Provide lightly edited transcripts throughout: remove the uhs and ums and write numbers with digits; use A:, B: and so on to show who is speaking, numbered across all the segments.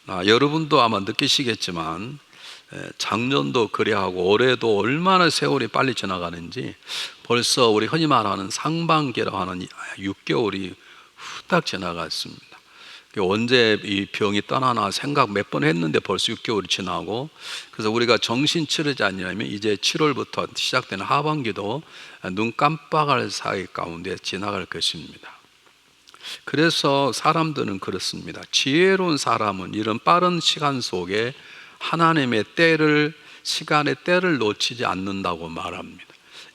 A: 여러분도 아마 느끼시겠지만 작년도 그래하고 올해도 얼마나 세월이 빨리 지나가는지 벌써 우리 흔히 말하는 상반기라고 하는 6개월이 후딱 지나갔습니다. 언제 이 병이 떠나나 생각 몇 번 했는데 벌써 6개월이 지나고, 그래서 우리가 정신 차리지 않으면 이제 7월부터 시작되는 하반기도 눈 깜빡할 사이 가운데 지나갈 것입니다. 그래서 사람들은 그렇습니다. 지혜로운 사람은 이런 빠른 시간 속에 하나님의 때를, 시간의 때를 놓치지 않는다고 말합니다.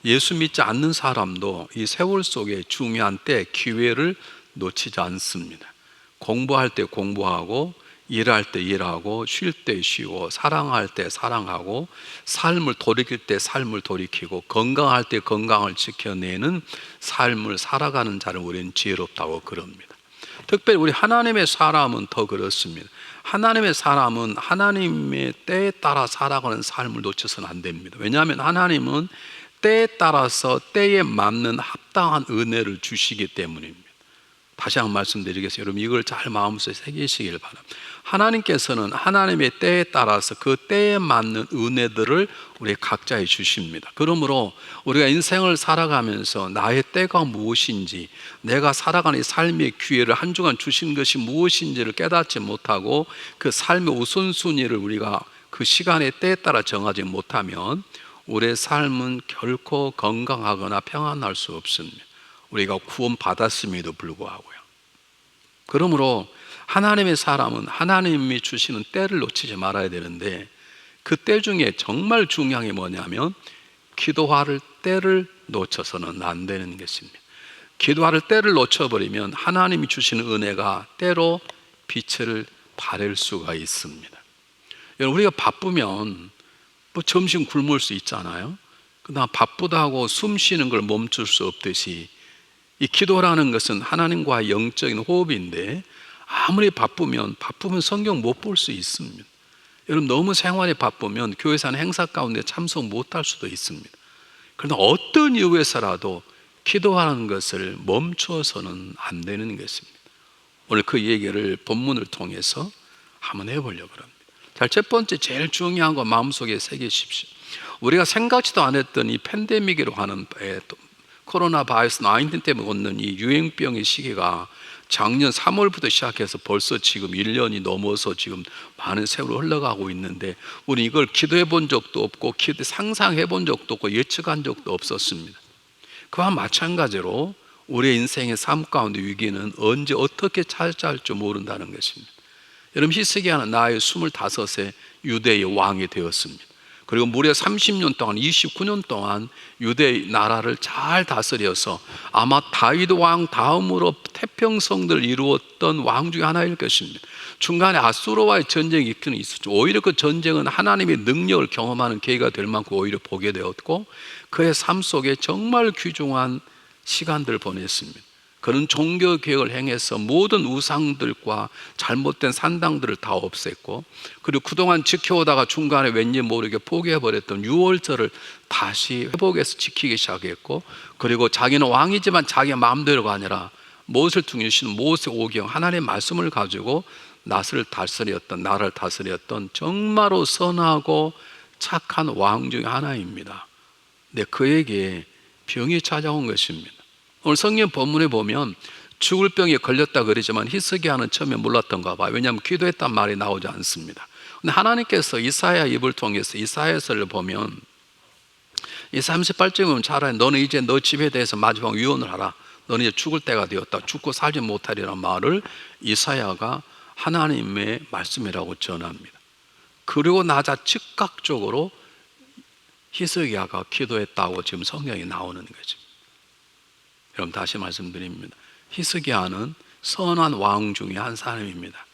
A: 예수 믿지 않는 사람도 이 세월 속에 중요한 때, 기회를 놓치지 않습니다. 공부할 때 공부하고, 일할 때 일하고, 쉴 때 쉬고, 사랑할 때 사랑하고, 삶을 돌이킬 때 삶을 돌이키고, 건강할 때 건강을 지켜내는 삶을 살아가는 자를 우리는 지혜롭다고 그럽니다. 특별히 우리 하나님의 사람은 더 그렇습니다. 하나님의 사람은 하나님의 때에 따라 살아가는 삶을 놓쳐서는 안 됩니다. 왜냐하면 하나님은 때에 따라서 때에 맞는 합당한 은혜를 주시기 때문입니다. 다시 한번 말씀드리겠습니다. 여러분 이걸 잘 마음속에 새기시길 바랍니다. 하나님께서는 하나님의 때에 따라서 그 때에 맞는 은혜들을 우리 각자에 주십니다. 그러므로 우리가 인생을 살아가면서 나의 때가 무엇인지, 내가 살아가는 삶의 기회를 한 주간 주신 것이 무엇인지를 깨닫지 못하고 그 삶의 우선순위를 우리가 그 시간의 때에 따라 정하지 못하면 우리의 삶은 결코 건강하거나 평안할 수 없습니다. 우리가 구원 받았음에도 불구하고요. 그러므로 하나님의 사람은 하나님이 주시는 때를 놓치지 말아야 되는데, 그 때 중에 정말 중요한 게 뭐냐면 기도할 때를 놓쳐서는 안 되는 것입니다. 기도할 때를 놓쳐버리면 하나님이 주시는 은혜가 때로 빛을 발할 수가 있습니다. 여러분 우리가 바쁘면 점심 굶을 수 있잖아요. 그러나 바쁘다고 숨 쉬는 걸 멈출 수 없듯이 이 기도라는 것은 하나님과의 영적인 호흡인데, 아무리 바쁘면 성경 못 볼 수 있습니다. 여러분 너무 생활에 바쁘면 교회에서 하는 행사 가운데 참석 못할 수도 있습니다. 그러나 어떤 이유에서라도 기도하는 것을 멈춰서는 안 되는 것입니다. 오늘 그 얘기를 본문을 통해서 한번 해보려고 합니다. 자, 첫 번째 제일 중요한 거 마음속에 새기십시오. 우리가 생각지도 않았던 이 팬데믹이라고 하는 코로나 바이러스 19 때문에 오는 이 유행병의 시기가 작년 3월부터 시작해서 벌써 지금 1년이 넘어서 지금 많은 세월이 흘러가고 있는데, 우리 이걸 기도해 본 적도 없고 상상해 본 적도 없고 예측한 적도 없었습니다. 그와 마찬가지로 우리의 인생의 삶 가운데 위기는 언제 어떻게 찾아올 줄 모른다는 것입니다. 여러분 히스기야는 나이 25세 유대의 왕이 되었습니다. 그리고 무려 30년 동안 29년 동안 유대 나라를 잘 다스려서 아마 다윗 왕 다음으로 태평성들을 이루었던 왕 중에 하나일 것입니다. 중간에 아수르와의 전쟁이 있기는 있었죠. 오히려 그 전쟁은 하나님의 능력을 경험하는 계기가 될 만큼 오히려 보게 되었고, 그의 삶 속에 정말 귀중한 시간들을 보냈습니다. 그는 종교 개혁을 행해서 모든 우상들과 잘못된 산당들을 다 없앴고, 그리고 그동안 지켜오다가 중간에 왠지 모르게 포기해버렸던 유월절을 다시 회복해서 지키기 시작했고, 그리고 자기는 왕이지만 자기 마음대로가 아니라 모세를 통해 주신 모세 오경 하나님의 말씀을 가지고 나라를 다스렸던 정말로 선하고 착한 왕 중에 하나입니다. 근데 그에게 병이 찾아온 것입니다. 오늘 성경 본문에 보면 죽을 병에 걸렸다 그러지만 히스기야는 처음에 몰랐던가 봐요. 왜냐하면 기도했단 말이 나오지 않습니다. 근데 하나님께서 이사야 입을 통해서 이사야서를 보면 이 38절에 보면 차라리 너는 이제 너 집에 대해서 마지막 유언을 하라. 너는 이제 죽을 때가 되었다. 죽고 살지 못하리라는 말을 이사야가 하나님의 말씀이라고 전합니다. 그리고 나자 즉각적으로 히스기야가 기도했다고 지금 성경에 나오는 거죠. 여러분 다시 말씀드립니다. 히스기야는 선한 왕 중에 한 사람입니다.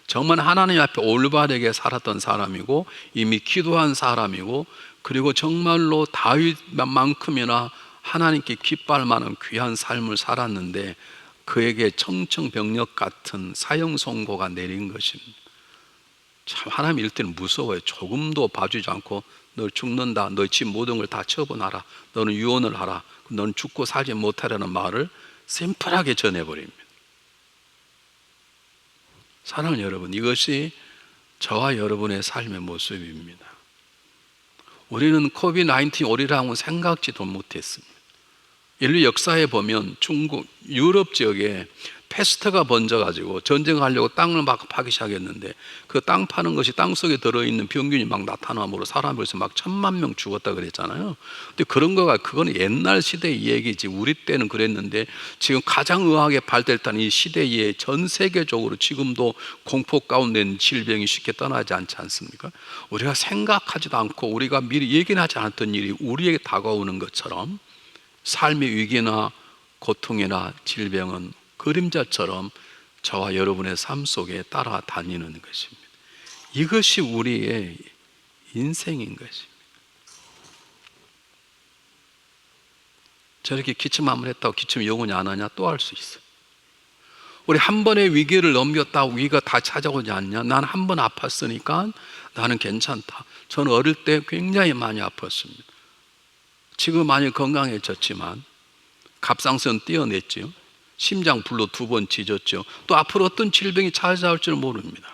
A: 정말 하나님 앞에 올바르게 살았던 사람이고 이미 기도한 사람이고, 그리고 정말로 다윗만큼이나 하나님께 기뻐할 만한 귀한 삶을 살았는데 그에게 청청병력 같은 사형 선고가 내린 것입니다. 참 하나님 이럴 때는 무서워요. 조금도 봐주지 않고 너 죽는다, 너의 집 모든 걸 다 처분하라, 너는 유언을 하라, 너는 죽고 살지 못하라는 말을 심플하게 전해버립니다. 사랑하는 여러분, 이것이 저와 여러분의 삶의 모습입니다. 우리는 코비드-19 오리라고 생각지도 못했습니다. 인류 역사에 보면 중국, 유럽 지역에 패스트가 번져가지고 전쟁하려고 땅을 막 파기 시작했는데 그 땅 파는 것이 땅속에 들어있는 병균이 막 나타남으로 사람이 벌써 막 1,000,000명 죽었다 그랬잖아요. 근데 그런 거가 그거는 옛날 시대의 얘기지. 우리 때는 그랬는데 지금 가장 의학에 발달했다는 이 시대에 전 세계적으로 지금도 공포 가운데 있는 질병이 쉽게 떠나지 않지 않습니까? 우리가 생각하지도 않고 우리가 미리 얘기는 하지 않았던 일이 우리에게 다가오는 것처럼 삶의 위기나 고통이나 질병은 그림자처럼 저와 여러분의 삶 속에 따라다니는 것입니다. 이것이 우리의 인생인 것입니다. 저렇게 기침 한번 했다고 기침이 영원히 안 하냐? 또 할 수 있어요. 우리 한 번의 위기를 넘겼다고 위기가 다 찾아오지 않냐? 난 한 번 아팠으니까 나는 괜찮다. 저는 어릴 때 굉장히 많이 아팠습니다. 지금 많이 건강해졌지만 갑상선 떼어냈죠. 심장불로 2번 찢었죠. 또 앞으로 어떤 질병이 찾아올지를 모릅니다.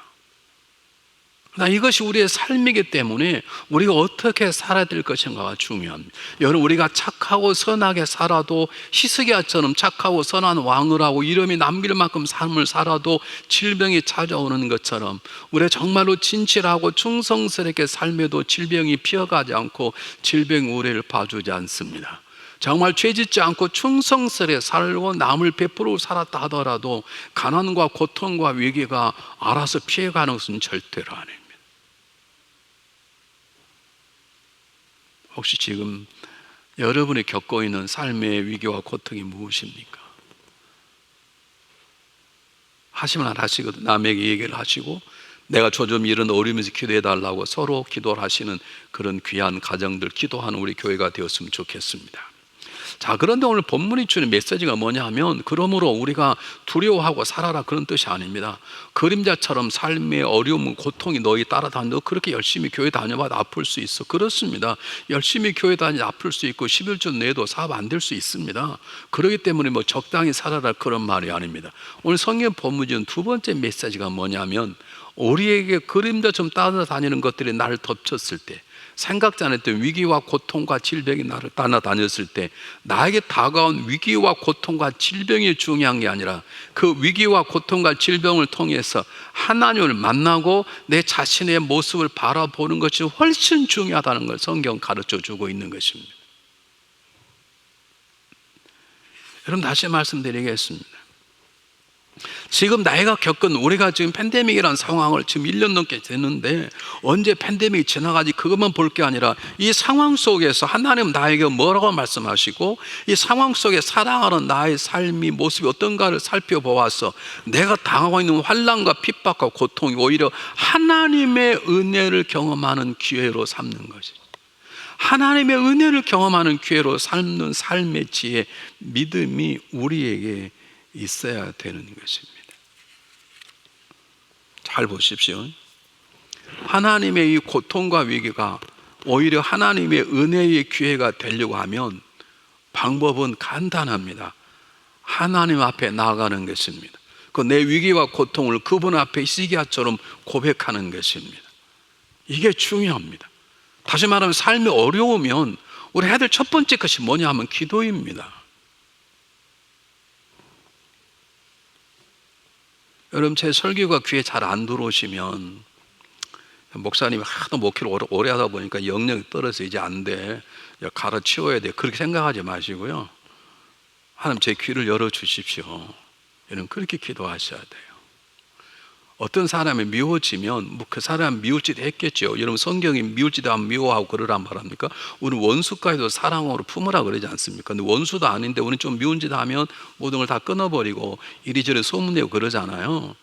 A: 이것이 우리의 삶이기 때문에 우리가 어떻게 살아야 될 것인가가 중요합니다. 여러분, 우리가 착하고 선하게 살아도 히스기야처럼 착하고 선한 왕을 하고 이름이 남길 만큼 삶을 살아도 질병이 찾아오는 것처럼 우리가 정말로 진실하고 충성스럽게 삶에도 질병이 피어가지 않고 질병이 우리를 봐주지 않습니다. 정말 죄짓지 않고 충성스레 살고 남을 베풀고 살았다 하더라도 가난과 고통과 위기가 알아서 피해가는 것은 절대로 아닙니다. 혹시 지금 여러분이 겪고 있는 삶의 위기와 고통이 무엇입니까? 하시면 안 하시거든. 남에게 얘기를 하시고 내가 좀 이런 어려움에서 기도해 달라고 서로 기도를 하시는 그런 귀한 가정들, 기도하는 우리 교회가 되었으면 좋겠습니다. 자, 그런데 오늘 본문이 주는 메시지가 뭐냐 하면 그러므로 우리가 두려워하고 살아라 그런 뜻이 아닙니다. 그림자처럼 삶의 어려움, 고통이 너희 따라다녀. 너 그렇게 열심히 교회 다녀봐도 아플 수 있어. 그렇습니다. 열심히 교회 다녀도 아플 수 있고 11조 내도 사업 안 될 수 있습니다. 그렇기 때문에 뭐 적당히 살아라 그런 말이 아닙니다. 오늘 성경 본문이 주는 두 번째 메시지가 뭐냐면 우리에게 그림자처럼 따라다니는 것들이 나를 덮쳤을 때, 생각지 않았던 위기와 고통과 질병이 나를 따라다녔을 때 나에게 다가온 위기와 고통과 질병이 중요한 게 아니라 그 위기와 고통과 질병을 통해서 하나님을 만나고 내 자신의 모습을 바라보는 것이 훨씬 중요하다는 걸 성경 가르쳐주고 있는 것입니다. 여러분, 다시 말씀드리겠습니다. 지금 나이가 겪은 우리가 지금 팬데믹이라는 상황을 지금 1년 넘게 됐는데 언제 팬데믹이 지나가지 그것만 볼 게 아니라 이 상황 속에서 하나님은 나에게 뭐라고 말씀하시고 이 상황 속에 살아가는 나의 삶이 모습이 어떤가를 살펴보아서 내가 당하고 있는 환난과 핍박과 고통이 오히려 하나님의 은혜를 경험하는 기회로 삼는 것이죠. 하나님의 은혜를 경험하는 기회로 삶는 삶의 지혜, 믿음이 우리에게 있어야 되는 것입니다. 잘 보십시오. 하나님의 이 고통과 위기가 오히려 하나님의 은혜의 기회가 되려고 하면 방법은 간단합니다. 하나님 앞에 나아가는 것입니다. 그 내 위기와 고통을 그분 앞에 히스기야처럼 고백하는 것입니다. 이게 중요합니다. 다시 말하면 삶이 어려우면 우리 해야 될 첫 번째 것이 뭐냐 하면 기도입니다. 여러분, 제 설교가 귀에 잘 안 들어오시면 목사님이 하도 목회를 오래 하다 보니까 영역이 떨어져 이제 안 돼, 갈아치워야 돼, 그렇게 생각하지 마시고요. 하나님 제 귀를 열어주십시오. 여러분, 그렇게 기도하셔야 돼요. 어떤 사람이 미워지면 그 사람 미울 짓 했겠죠. 여러분, 성경이 미울 짓 하면 미워하고 그러란 말합니까? 우리 원수까지도 사랑으로 품으라 그러지 않습니까? 근데 원수도 아닌데 우리는 좀 미운 짓 하면 모든 걸 다 끊어버리고 이리저리 소문내고 그러잖아요.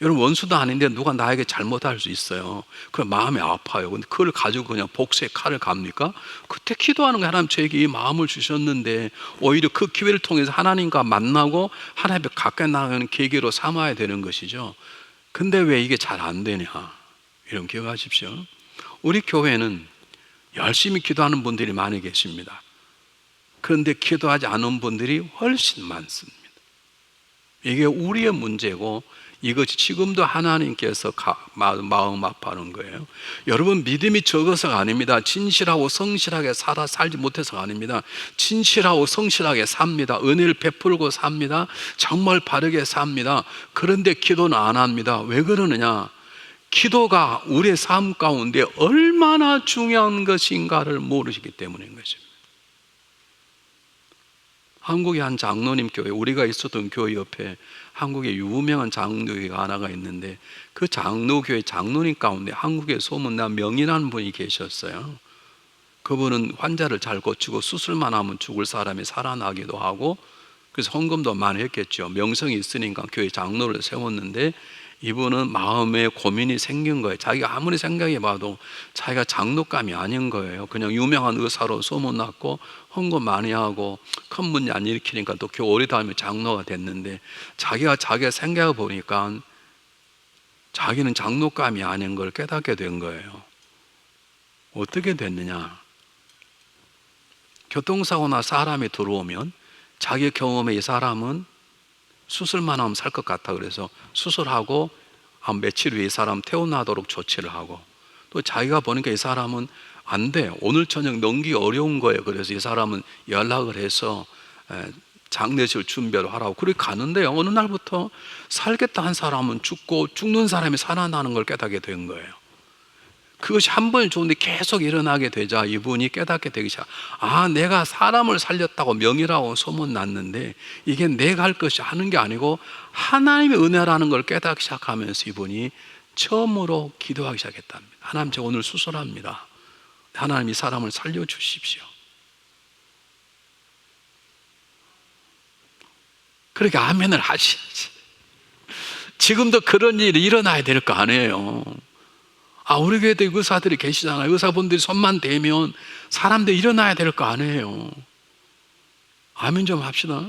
A: 여러분, 원수도 아닌데 누가 나에게 잘못할 수 있어요. 그 마음이 아파요. 근데 그걸 가지고 그냥 복수의 칼을 갑니까? 그때 기도하는 거, 하나님 저에게 이 마음을 주셨는데 오히려 그 기회를 통해서 하나님과 만나고 하나님께 가까이 나가는 계기로 삼아야 되는 것이죠. 근데 왜 이게 잘 안 되냐? 여러분, 기억하십시오. 우리 교회는 열심히 기도하는 분들이 많이 계십니다. 그런데 기도하지 않은 분들이 훨씬 많습니다. 이게 우리의 문제고 이것이 지금도 하나님께서 마음 아파하는 거예요. 여러분, 믿음이 적어서가 아닙니다. 진실하고 성실하게 살지 못해서가 아닙니다. 진실하고 성실하게 삽니다. 은혜를 베풀고 삽니다. 정말 바르게 삽니다. 그런데 기도는 안 합니다. 왜 그러느냐? 기도가 우리의 삶 가운데 얼마나 중요한 것인가를 모르시기 때문인 것입니다. 한국의 한 장로님 교회, 우리가 있었던 교회 옆에 한국의 유명한 장로교회가 하나가 있는데, 그 장로교회 장로님 가운데 한국에 소문난 명인한 분이 계셨어요. 그분은 환자를 잘 고치고 수술만 하면 죽을 사람이 살아나기도 하고, 그래서 헌금도 많이 했겠죠. 명성이 있으니까 교회 장로를 세웠는데, 이분은 마음에 고민이 생긴 거예요. 자기가 아무리 생각해봐도 자기가 장로감이 아닌 거예요. 그냥 유명한 의사로 소문났고 헌금 많이 하고 큰 문제 안 일으키니까 또 오래 다니면 장로가 됐는데, 자기가 생각해 보니까 자기는 장로감이 아닌 걸 깨닫게 된 거예요. 어떻게 됐느냐? 교통사고나 사람이 들어오면 자기 경험에 이 사람은 수술만 하면 살 것 같아. 그래서 수술하고 한 며칠 후에 이 사람 퇴원하도록 조치를 하고, 또 자기가 보니까 이 사람은 안 돼, 오늘 저녁 넘기기 어려운 거예요. 그래서 이 사람은 연락을 해서 장례식 준비를 하라고 그렇게 가는데요, 어느 날부터 살겠다 한 사람은 죽고 죽는 사람이 살아나는 걸 깨닫게 된 거예요. 그것이 한 번 좋은데 계속 일어나게 되자 이분이 깨닫게 되기 시작. 내가 사람을 살렸다고 명이라고 소문났는데 이게 내가 할 것이 하는 게 아니고 하나님의 은혜라는 걸 깨닫기 시작하면서 이분이 처음으로 기도하기 시작했답니다. 하나님, 제가 오늘 수술합니다. 하나님, 이 사람을 살려주십시오. 그렇게 아멘을 하셔야지. 지금도 그런 일이 일어나야 될 거 아니에요. 우리 교회도 의사들이 계시잖아요. 의사분들이 손만 대면 사람들이 일어나야 될 거 아니에요. 아멘 좀 합시다.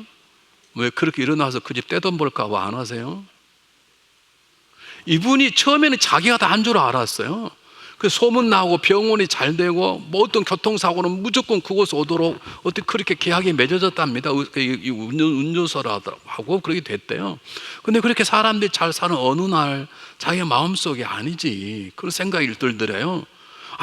A: 왜 그렇게 일어나서 그 집 떼돈 벌까 봐 안 하세요? 이분이 처음에는 자기가 다 한 줄 알았어요. 그 소문 나고 병원이 잘 되고 뭐 어떤 교통사고는 무조건 그곳에 오도록 어떻게 그렇게 계약이 맺어졌답니다. 운전서라고 그렇게 됐대요. 근데 그렇게 사람들이 잘 사는 어느 날 자기 마음속에 아니지, 그런 생각이 들더래요.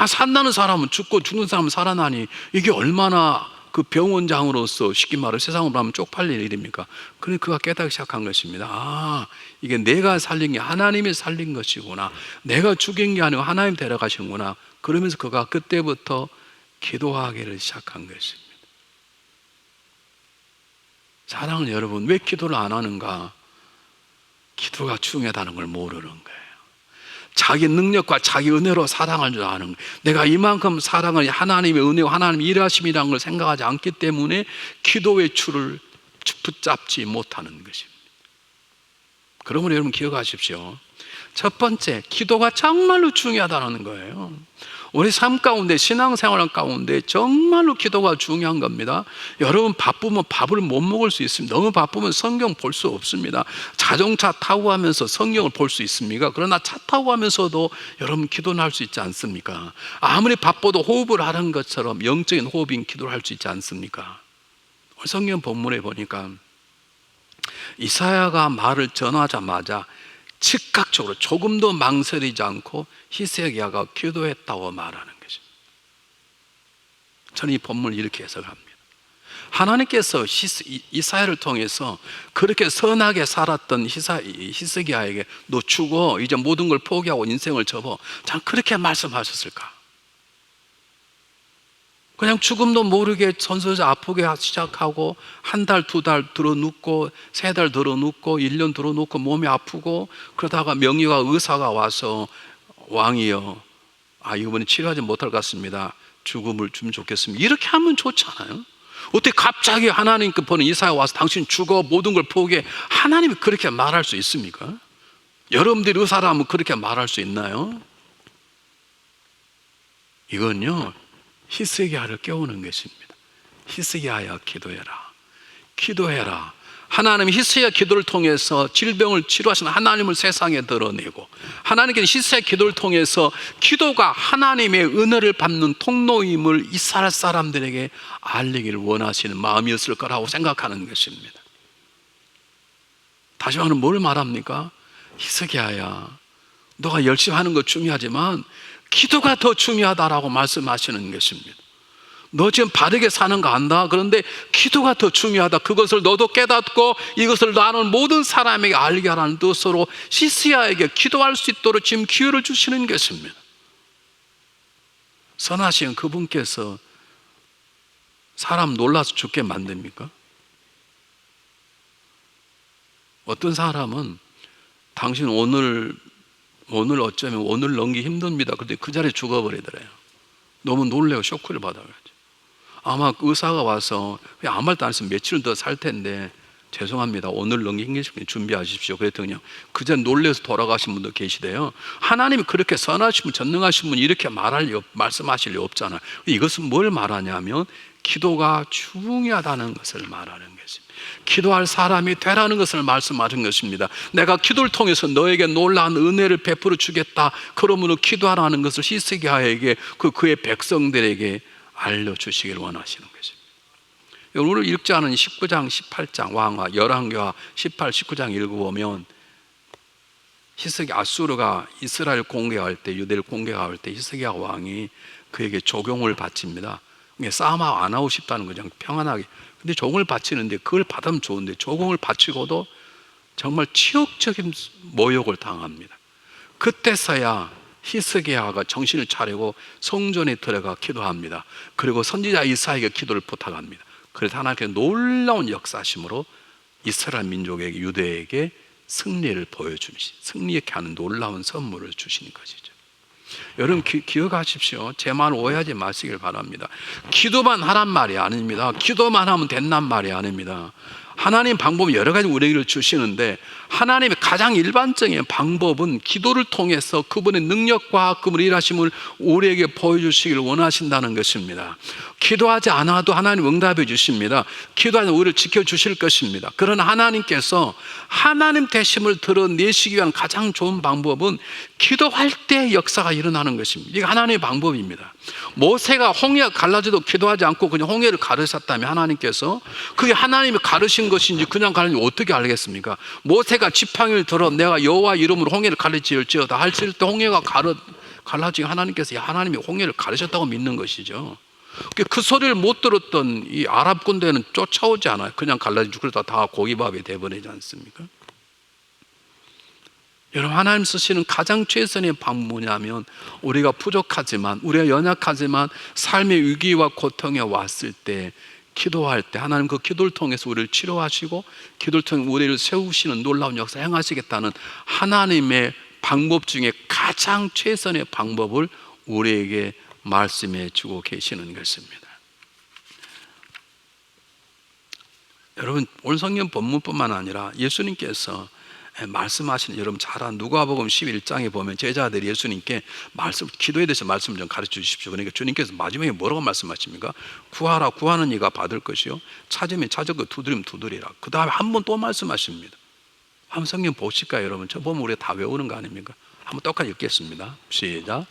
A: 산다는 사람은 죽고 죽는 사람은 살아나니 이게 얼마나 그 병원장으로서 쉽게 말해 세상으로 하면 쪽팔릴 일입니까? 그래서 그가 깨닫기 시작한 것입니다. 이게 내가 살린 게 하나님이 살린 것이구나, 내가 죽인 게 아니고 하나님 데려가시는구나. 그러면서 그가 그때부터 기도하기를 시작한 것입니다. 사랑하는 여러분, 왜 기도를 안 하는가? 기도가 중요하다는 걸 모르는 거예요. 자기 능력과 자기 은혜로 사랑할 줄 아는 거예요. 내가 이만큼 사랑을 하나님의 은혜와 하나님의 일하심이라는 걸 생각하지 않기 때문에 기도의 줄을 붙잡지 못하는 것입니다. 그러므로 여러분 기억하십시오. 첫 번째, 기도가 정말로 중요하다는 거예요. 우리 삶 가운데, 신앙생활 가운데 정말로 기도가 중요한 겁니다. 여러분, 바쁘면 밥을 못 먹을 수 있습니다. 너무 바쁘면 성경 볼 수 없습니다. 자동차 타고 가면서 성경을 볼 수 있습니까? 그러나 차 타고 가면서도 여러분 기도는 할 수 있지 않습니까? 아무리 바빠도 호흡을 하는 것처럼 영적인 호흡인 기도를 할 수 있지 않습니까? 성경 본문에 보니까 이사야가 말을 전하자마자 즉각적으로 조금도 망설이지 않고 히스기야가 기도했다고 말하는 것입니다. 저는 이 본문을 이렇게 해석합니다. 하나님께서 이사야를 통해서 그렇게 선하게 살았던 히스기야에게 너 죽어, 이제 모든 걸 포기하고 인생을 접어, 참 그렇게 말씀하셨을까? 그냥 죽음도 모르게 선서자 아프게 시작하고 한 달, 두 달 들어 눕고, 세 달 들어 눕고, 1년 들어 눕고 몸이 아프고, 그러다가 명의와 의사가 와서 왕이여, 이번에 치료하지 못할 것 같습니다. 죽음을 주면 좋겠습니다. 이렇게 하면 좋잖아요. 어떻게 갑자기 하나님께 보는 이사야 와서 당신 죽어, 모든 걸 포기해, 하나님이 그렇게 말할 수 있습니까? 여러분들이 의사라면 그렇게 말할 수 있나요? 이건요, 히스기야를 깨우는 것입니다. 히스기야야, 기도해라. 기도해라. 하나님이 히스기야 기도를 통해서 질병을 치료하시는 하나님을 세상에 드러내고, 하나님께는 히스기야 기도를 통해서 기도가 하나님의 은혜를 받는 통로임을 이스라엘 사람들에게 알리기를 원하시는 마음이었을 거라고 생각하는 것입니다. 다시 말하면 뭘 말합니까? 히스기야야, 너가 열심히 하는 거 중요하지만 기도가 더 중요하다라고 말씀하시는 것입니다. 너 지금 바르게 사는 거 안다. 그런데 기도가 더 중요하다. 그것을 너도 깨닫고 이것을 나는 모든 사람에게 알게 하라는 뜻으로 히스기야에게 기도할 수 있도록 지금 기회를 주시는 것입니다. 선하신 그분께서 사람 놀라서 죽게 만듭니까? 어떤 사람은 당신 오늘 어쩌면 오늘 넘기 힘듭니다. 그런데 그 자리에 죽어버리더래요. 너무 놀래고 쇼크를 받아가지고. 아마 의사가 와서 아무 말도 안 했으면 며칠 더 살 텐데 죄송합니다, 오늘 넘기 힘드시면 준비하십시오. 그랬더니 그 전에 놀래서 돌아가신 분도 계시대요. 하나님이 그렇게 선하신 분, 전능하신 분이 이렇게 말씀하실 리 없잖아요. 이것은 뭘 말하냐면 기도가 중요하다는 것을 말하는 것입니다. 기도할 사람이 되라는 것을 말씀하신 것입니다. 내가 기도를 통해서 너에게 놀라운 은혜를 베풀어 주겠다. 그러므로 기도하라는 것을 히스기야에게 그의 백성들에게 알려주시길 원하시는 것입니다. 오늘 읽지 않은 19장, 18장 왕화, 열왕기하 18, 19장 읽어보면 히스기야 아수르가 이스라엘 공격할 때, 유대를 공격할 때 히스기야 왕이 그에게 조공을 바칩니다. 싸움 안 하고 싶다는 거죠. 평안하게. 근데 조공을 바치는데 그걸 받으면 좋은데 조공을 바치고도 정말 치욕적인 모욕을 당합니다. 그때서야 히스기야가 정신을 차리고 성전에 들어가 기도합니다. 그리고 선지자 이사야에게 기도를 부탁합니다. 그래서 하나님께서 놀라운 역사심으로 이스라엘 민족에게, 유대에게 승리를 보여주시, 승리케 하는 놀라운 선물을 주시는 것이죠. 여러분 기억하십시오. 제 말 오해하지 마시길 바랍니다. 기도만 하란 말이 아닙니다. 기도만 하면 된단 말이 아닙니다. 하나님 방법이 여러 가지 우리에게 주시는데 하나님의 가장 일반적인 방법은 기도를 통해서 그분의 능력과 그분의 일하심을 우리에게 보여주시길 원하신다는 것입니다. 기도하지 않아도 하나님 응답해 주십니다. 기도하면 우리를 지켜주실 것입니다. 그러나 하나님께서 하나님 되심을 드러내시기 위한 가장 좋은 방법은 기도할 때 역사가 일어나는 것입니다. 이게 하나님의 방법입니다. 모세가 홍해가 갈라져도 기도하지 않고 그냥 홍해를 가르셨다면 하나님께서 그게 하나님이 가르신 것인지 그냥 가르는지 어떻게 알겠습니까? 모세가 지팡이를 들어 내가 여호와 이름으로 홍해를 가르칠지어다 할때 홍해가 갈라지게 하나님께서 하나님이 홍해를 가르셨다고 믿는 것이죠. 그 소리를 못 들었던 이 아랍 군대는 쫓아오지 않아요. 그냥 갈라지고 그러다 다 고기밥이 돼버리지 않습니까? 여러분, 하나님 쓰시는 가장 최선의 방법은 뭐냐면 우리가 부족하지만, 우리가 연약하지만 삶의 위기와 고통에 왔을 때, 기도할 때 하나님 그 기도를 통해서 우리를 치료하시고 기도를 통해 우리를 세우시는 놀라운 역사 행하시겠다는 하나님의 방법 중에 가장 최선의 방법을 우리에게 말씀해 주고 계시는 것입니다. 여러분, 오늘 성경 본문뿐만 아니라 예수님께서 말씀하시는, 여러분 잘 아는 누가복음 11장에 보면 제자들이 예수님께 기도에 대해서 말씀을 좀 가르쳐 주십시오. 그러니까 주님께서 마지막에 뭐라고 말씀하십니까? 구하라, 구하는 이가 받을 것이요, 찾으면 찾을 것, 두드리면 두드리라. 그 다음에 한 번 또 말씀하십니다. 한번 성경 보실까요, 여러분? 저 보면 우리가 다 외우는 거 아닙니까? 한번 똑같이 읽겠습니다. 시작.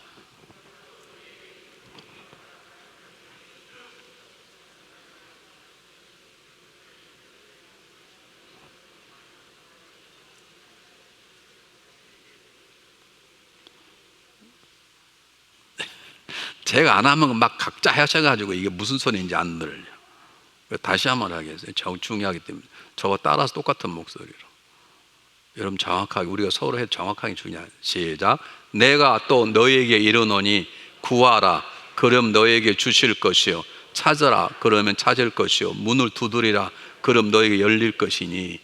A: 제가 안 하면 막 각자 하셔가지고 이게 무슨 소리인지 안 들려요. 다시 한번 하겠어요. 중요하기 때문에 저거 따라서 똑같은 목소리로 여러분 정확하게, 우리가 서로 해도 정확하게 중요해요. 시작. 내가 또 너에게 이르노니 구하라, 그럼 너에게 주실 것이요, 찾으라, 그러면 찾을 것이요, 문을 두드리라, 그럼 너에게 열릴 것이니,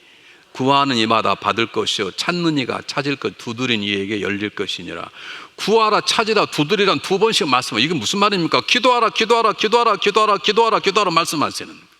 A: 구하는 이마다 받을 것이요, 찾는 이가 찾을 것, 두드린 이에게 열릴 것이니라. 구하라, 찾으라, 두드리란 두 번씩 말씀하세요. 이게 무슨 말입니까? 기도하라, 기도하라, 기도하라, 기도하라, 기도하라, 기도하라 말씀하시는.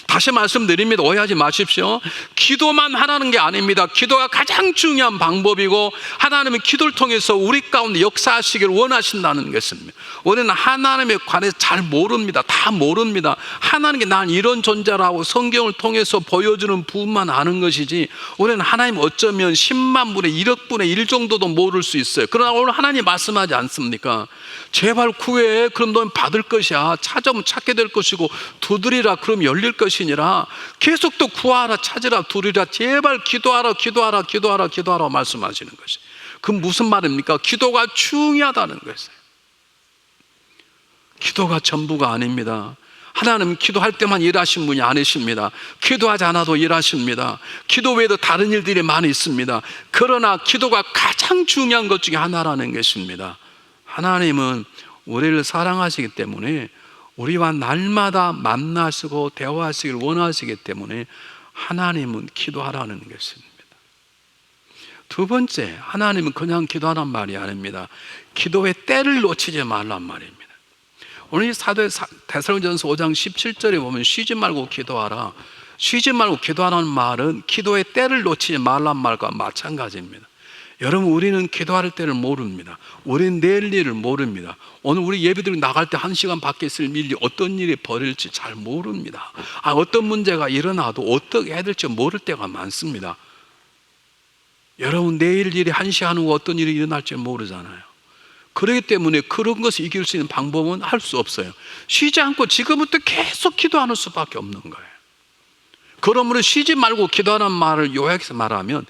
A: 다시 말씀드립니다. 오해하지 마십시오. 기도만 하라는 게 아닙니다. 기도가 가장 중요한 방법이고 하나님은 기도를 통해서 우리 가운데 역사하시길 원하신다는 것입니다. 우리는 하나님에 관해서 잘 모릅니다. 다 모릅니다. 하나님께 난 이런 존재라고 성경을 통해서 보여주는 부분만 아는 것이지, 우리는 하나님 어쩌면 10만 분의 1억 분의 1 정도도 모를 수 있어요. 그러나 오늘 하나님 말씀하지 않습니까? 제발 구해, 그럼 넌 받을 것이야. 찾으면 찾게 될 것이고, 두드리라, 그럼 열릴 것이야. 것이니라. 계속 또 구하라, 찾으라, 두리라. 제발 기도하라, 기도하라, 기도하라, 기도하라 말씀하시는 것이. 그 무슨 말입니까? 기도가 중요하다는 것이에요. 기도가 전부가 아닙니다. 하나님은 기도할 때만 일하신 분이 아니십니다. 기도하지 않아도 일하십니다. 기도 외에도 다른 일들이 많이 있습니다. 그러나 기도가 가장 중요한 것 중에 하나라는 것입니다. 하나님은 우리를 사랑하시기 때문에 우리와 날마다 만나시고 대화하시기를 원하시기 때문에 하나님은 기도하라는 것입니다. 두 번째, 하나님은 그냥 기도하란 말이 아닙니다. 기도의 때를 놓치지 말란 말입니다. 오늘 사도 데살로니가전서 5장 17절에 보면 쉬지 말고 기도하라. 쉬지 말고 기도하라는 말은 기도의 때를 놓치지 말란 말과 마찬가지입니다. 여러분, 우리는 기도할 때를 모릅니다. 우리는 내일 일을 모릅니다. 오늘 우리 예배드리고 나갈 때 1시간 밖에 있을 일이 어떤 일이 벌일지 잘 모릅니다. 어떤 문제가 일어나도 어떻게 해야 될지 모를 때가 많습니다. 여러분, 내일 일이 1시간 후 어떤 일이 일어날지 모르잖아요. 그렇기 때문에 그런 것을 이길 수 있는 방법은 할 수 없어요. 쉬지 않고 지금부터 계속 기도하는 수밖에 없는 거예요. 그러므로 쉬지 말고 기도하는 말을 요약해서 말하면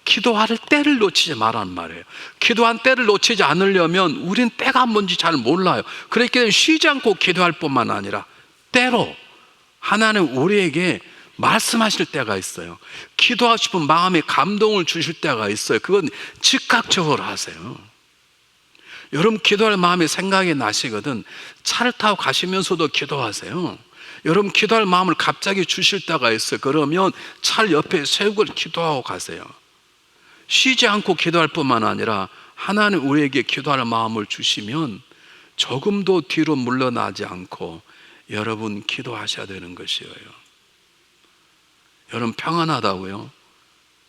A: 기도할 때를 놓치지 말라는 말이에요. 기도한 때를 놓치지 않으려면 우린 때가 뭔지 잘 몰라요. 그렇기 때문에 쉬지 않고 기도할 뿐만 아니라 때로 하나님 우리에게 말씀하실 때가 있어요. 기도하고 싶은 마음에 감동을 주실 때가 있어요. 그건 즉각적으로 하세요. 여러분, 기도할 마음이 생각이 나시거든 차를 타고 가시면서도 기도하세요. 여러분, 기도할 마음을 갑자기 주실 때가 있어요. 그러면 차를 옆에 세우고 기도하고 가세요. 쉬지 않고 기도할 뿐만 아니라 하나님 우리에게 기도할 마음을 주시면 조금도 뒤로 물러나지 않고 여러분 기도하셔야 되는 것이에요. 여러분, 평안하다고요?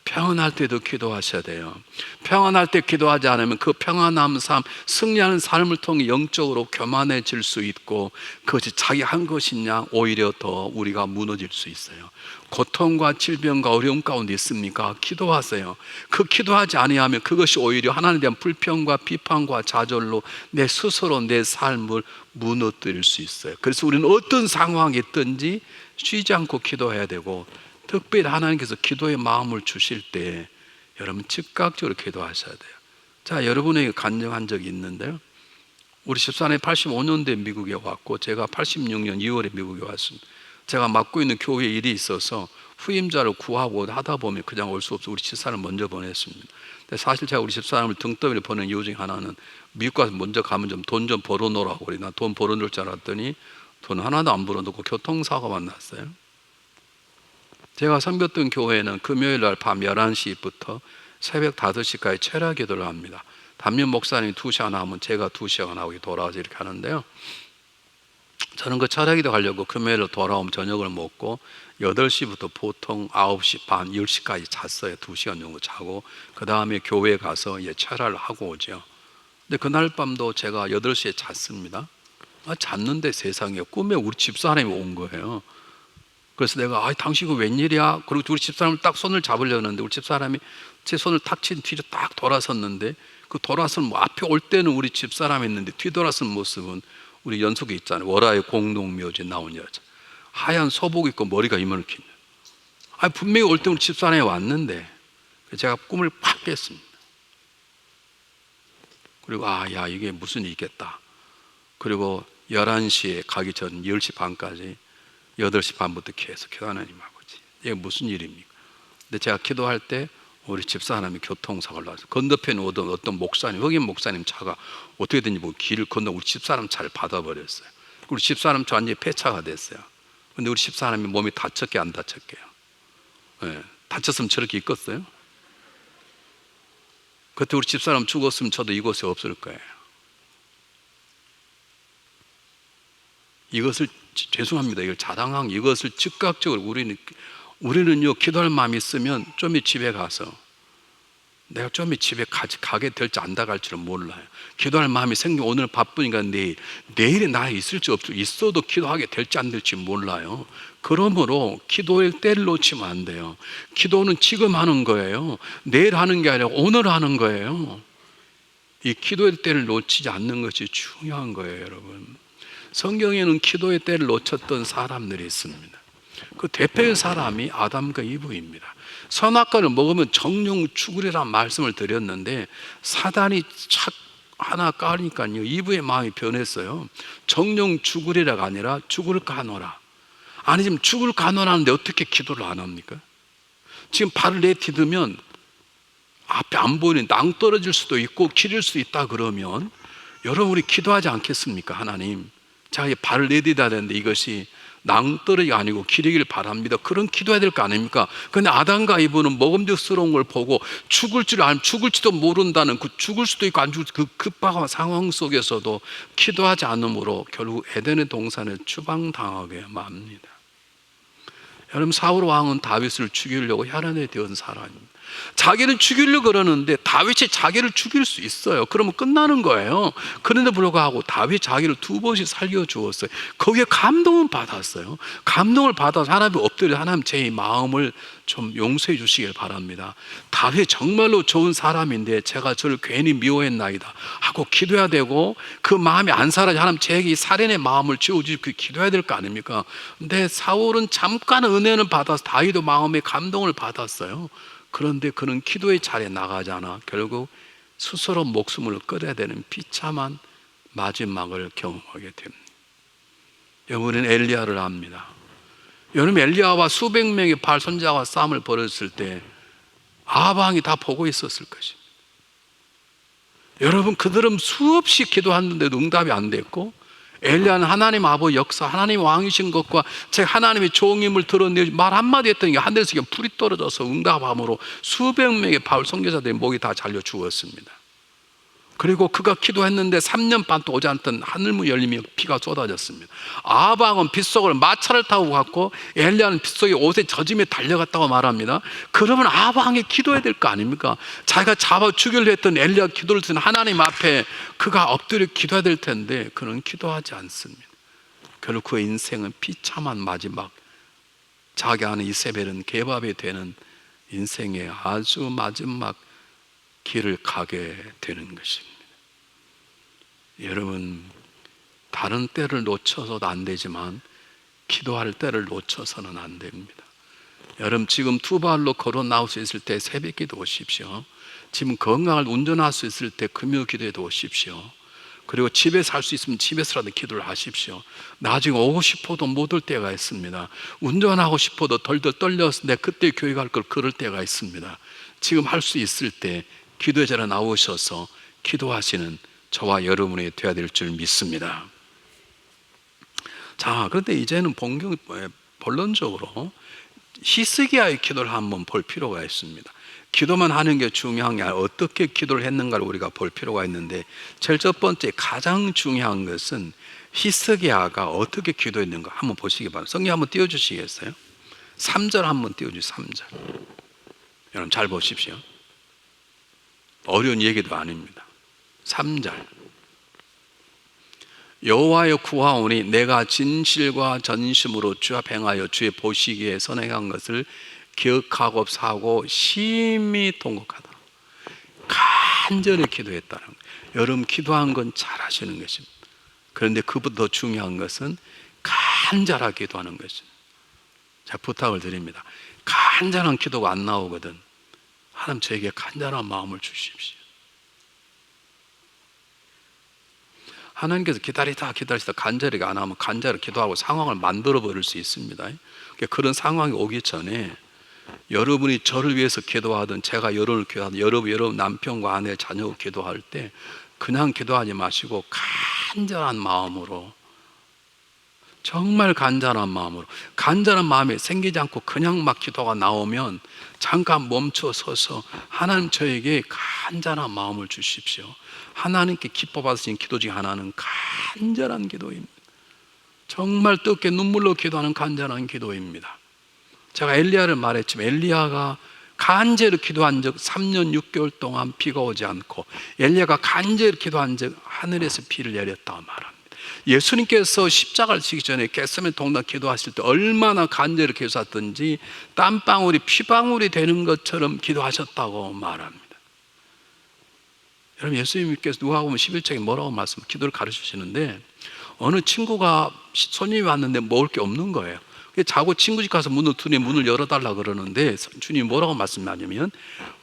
A: 평안할 때도 기도하셔야 돼요. 평안할 때 기도하지 않으면 그 평안한 삶, 승리하는 삶을 통해 영적으로 교만해질 수 있고 그것이 자기 한 것이냐 오히려 더 우리가 무너질 수 있어요. 고통과 질병과 어려움 가운데 있습니까? 기도하세요. 그 기도하지 아니하면 그것이 오히려 하나님에 대한 불평과 비판과 좌절로 내 스스로 내 삶을 무너뜨릴 수 있어요. 그래서 우리는 어떤 상황이 있든지 쉬지 않고 기도해야 되고, 특별히 하나님께서 기도의 마음을 주실 때 여러분 즉각적으로 기도하셔야 돼요. 자, 여러분에게 간증한 적이 있는데요. 우리 집사람이 85년도에 미국에 왔고 제가 86년 2월에 미국에 왔습니다. 제가 맡고 있는 교회에 일이 있어서 후임자를 구하고 하다 보면 그냥 올 수 없어 우리 집사람을 먼저 보냈습니다. 근데 사실 제가 우리 집사람을 등떠밀 보낸 이유 중에 하나는 미국 가서 먼저 가면 좀 돈 좀 벌어놓으라고 그래. 나 돈 벌어놓을 줄 알았더니 돈 하나도 안 벌어놓고 교통사고가 났어요. 제가 섬겼던 교회는 금요일 날 밤 11시부터 새벽 5시까지 철야 기도를 합니다. 담임 목사님이 2시간 하면 제가 2시간 하고 돌아와서 이렇게 하는데요. 저는 그 철야 기도 가려고 금요일로 돌아오면 저녁을 먹고 8시부터 보통 9시 반, 10시까지 잤어요. 2시간 정도 자고 그 다음에 교회에 가서 철야를 하고 오죠. 근데 그날 밤도 제가 8시에 잤습니다. 잤는데 세상에 꿈에 우리 집사람이 온 거예요. 그래서 내가 당신 이거 웬일이야? 그리고 우리 집사람을 딱 손을 잡으려고 했는데 우리 집사람이 제 손을 탁 친 뒤로 딱 돌아섰는데 그 돌아선 앞에 올 때는 우리 집사람이 있는데 뒤돌아선 모습은 우리 연속에 있잖아요. 월화의 공동묘지 나온 여자, 하얀 소복 입고 머리가 이만큼. 분명히 올 때 우리 집사람이 왔는데 제가 꿈을 팍 깼습니다. 그리고 야 이게 무슨 일이겠다. 그리고 11시에 가기 전 10시 반까지 8시 반부터 계속 하나님 아버지 이게 무슨 일입니까? 근데 제가 기도할 때 우리 집사람이 교통사고를 나서 건너편에 오던 어떤 목사님, 흑인 목사님 차가 어떻게든지 길을 건너 우리 집사람 차를 받아버렸어요. 우리 집사람 저 완전히 폐차가 됐어요. 근데 우리 집사람이 몸이 다쳤게 안 다쳤게요? 네, 다쳤으면 저렇게 있겠어요? 그때 우리 집사람 죽었으면 저도 이곳에 없을 거예요. 이것을 죄송합니다. 이걸 자당한 이것을 즉각적으로 우리는요 기도할 마음이 있으면 좀 집에 가서 내가 좀 집에 가게 될지 안 나갈지는 몰라요. 기도할 마음이 생기면 오늘 바쁘니까 내일에 나 있을지 없을지 있어도 기도하게 될지 안 될지 몰라요. 그러므로 기도의 때를 놓치면 안 돼요. 기도는 지금 하는 거예요. 내일 하는 게 아니라 오늘 하는 거예요. 이 기도의 때를 놓치지 않는 것이 중요한 거예요, 여러분. 성경에는 기도의 때를 놓쳤던 사람들이 있습니다. 그 대표의 사람이 아담과 이브입니다. 선악과를 먹으면 정령 죽으리란 말씀을 드렸는데 사단이 착 하나 까니까요 이브의 마음이 변했어요. 정령 죽으리라가 아니라 죽을까 하노라. 아니 지금 죽을까 하노라는데 어떻게 기도를 안 합니까? 지금 발을 내디디면 앞에 안 보이는 낭떠러질 수도 있고 길일 수도 있다 그러면 여러분 우리 기도하지 않겠습니까? 하나님 자기 발을 내디뎌야 되는데 이것이 낭떠러지가 아니고 기르기를 바랍니다. 그런 기도해야 될 거 아닙니까? 그런데 아담과 이브는 먹음직스러운 걸 보고 죽을 줄 알면 죽을지도 모른다는 그 죽을 수도 있고 안 죽을 그 급박한 상황 속에서도 기도하지 않으므로 결국 에덴의 동산에 추방당하게 맙니다. 여러분 사울 왕은 다윗을 죽이려고 혈안에 대은 사람입니다. 자기를 죽이려고 그러는데 다윗이 자기를 죽일 수 있어요. 그러면 끝나는 거예요. 그런데 불구하고 다윗이 자기를 2번씩 살려주었어요. 거기에 감동을 받았어요. 감동을 받아서 하나님 엎드려 하나님 제 마음을 좀 용서해 주시길 바랍니다. 다윗 정말로 좋은 사람인데 제가 저를 괜히 미워했나이다 하고 기도해야 되고 그 마음이 안 사라져 하나님 제게 이 살인의 마음을 지워주시고 그 기도해야 될 거 아닙니까? 근데 사울은 잠깐 은혜는 받아서 다윗도 마음에 감동을 받았어요. 그런데 그는 기도의 자리에 나가지 않아 결국 스스로 목숨을 끊어야 되는 비참한 마지막을 경험하게 됩니다. 여러분은 엘리야를 압니다. 여러분 엘리야와 수백 명의 바알 선지자와 싸움을 벌였을 때 아방이 다 보고 있었을 것입니다. 여러분 그들은 수없이 기도했는데도 응답이 안 됐고 엘리야는 하나님 아버지 역사, 하나님 왕이신 것과 제 하나님의 종임을 드러내지 말 한마디 했더니 하늘에서 불이 떨어져서 응답함으로 수백 명의 바울 선교사들의 목이 다 잘려 죽었습니다. 그리고 그가 기도했는데 3년 반 또 오지 않던 하늘문 열리며 피가 쏟아졌습니다. 아방은 빗속을 마차를 타고 갔고 엘리야는 빗속에 옷에 젖으며 달려갔다고 말합니다. 그러면 아방이 기도해야 될 거 아닙니까? 자기가 잡아 죽이려 했던 엘리야 기도를 듣는 하나님 앞에 그가 엎드려 기도해야 될 텐데 그는 기도하지 않습니다. 결국 그의 인생은 비참한 마지막, 자기 아는 이세벨은 개밥이 되는 인생의 아주 마지막 길을 가게 되는 것입니다. 여러분 다른 때를 놓쳐서도 안 되지만 기도할 때를 놓쳐서는 안 됩니다. 여러분 지금 2발로 걸어 나올 수 있을 때 새벽 기도 오십시오. 지금 건강을 운전할 수 있을 때 금요 기도에도 오십시오. 그리고 집에서 할 수 있으면 집에서라도 기도를 하십시오. 나중에 오고 싶어도 못 올 때가 있습니다. 운전하고 싶어도 덜덜 떨려서 내 그때 교회 갈 걸 그럴 때가 있습니다. 지금 할 수 있을 때 기도의 자리에 나오셔서 기도하시는 저와 여러분이 되어야 될 줄 믿습니다. 자, 그런데 이제는 본론적으로 히스기야의 기도를 한번 볼 필요가 있습니다. 기도만 하는 게 중요한 게 아니라 어떻게 기도를 했는가를 우리가 볼 필요가 있는데 제일 첫 번째 가장 중요한 것은 히스기야가 어떻게 기도했는가 한번 보시기 바랍니다. 성경 한번 띄워주시겠어요? 3절 한번 띄워주세요. 3절 여러분 잘 보십시오. 어려운 얘기도 아닙니다. 3절 여호와여 구하오니 내가 진실과 전심으로 주 앞에 행하여 주의 보시기에 선행한 것을 기억하고 사고 심히 통곡하다. 간절히 기도했다는 거예요. 여러분 기도한 건 잘하시는 것입니다. 그런데 그보다 더 중요한 것은 간절하게 기도하는 것입니다. 자, 부탁을 드립니다. 간절한 기도가 안 나오거든 하나님 저에게 간절한 마음을 주십시오. 하나님께서 기다리다 간절히 안 하면 간절히 기도하고 상황을 만들어 버릴 수 있습니다. 그런 상황이 오기 전에 여러분이 저를 위해서 기도하든 제가 여러분을 기도하든 여러분 남편과 아내 자녀가 기도할 때 그냥 기도하지 마시고 간절한 마음으로, 정말 간절한 마음으로, 간절한 마음이 생기지 않고 그냥 막 기도가 나오면 잠깐 멈춰 서서 하나님 저에게 간절한 마음을 주십시오. 하나님께 기뻐 받으신 기도 중에 하나는 간절한 기도입니다. 정말 뜨겁게 눈물로 기도하는 간절한 기도입니다. 제가 엘리야를 말했지만 엘리야가 간절히 기도한 적 3년 6개월 동안 비가 오지 않고 엘리야가 간절히 기도한 적 하늘에서 비를 내렸다고 말합니다. 예수님께서 십자가를 지기 전에 겟세마네 동산 기도하실 때 얼마나 간절히 기도하셨든지 땀방울이 피방울이 되는 것처럼 기도하셨다고 말합니다. 여러분 예수님께서 누가복음 11장에 뭐라고 기도를 가르치시는데 어느 친구가 손님이 왔는데 먹을 게 없는 거예요. 자고 친구 집 가서 문을 두드려 문을 열어달라 그러는데 주님이 뭐라고 말씀하냐면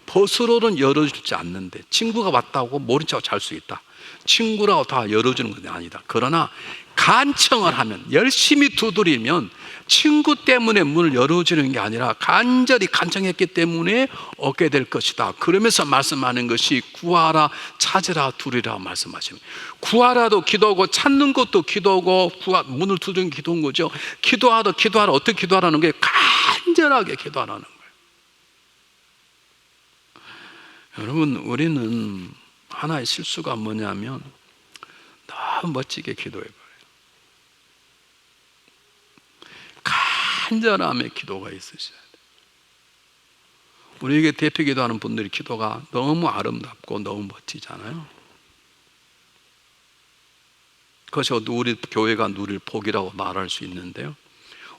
A: 벗으로는 열어주지 않는데 친구가 왔다고 모른 척 잘 수 있다. 친구라고 다 열어주는 건 아니다. 그러나 간청을 하면, 열심히 두드리면 친구 때문에 문을 열어주는 게 아니라 간절히 간청했기 때문에 얻게 될 것이다. 그러면서 말씀하는 것이 구하라, 찾으라, 두리라 말씀하십니다. 구하라도 기도하고 찾는 것도 기도하고 문을 두드리는 기도인 거죠. 기도하라 어떻게 기도하라는 게 간절하게 기도하라는 거예요. 여러분, 우리는 하나의 실수가 뭐냐면 너무 멋지게 기도해버려요. 간절함의 기도가 있으셔야 돼요. 우리에게 대표 기도하는 분들이 기도가 너무 아름답고 너무 멋지잖아요. 그것이 우리 교회가 누릴 복이라고 말할 수 있는데요,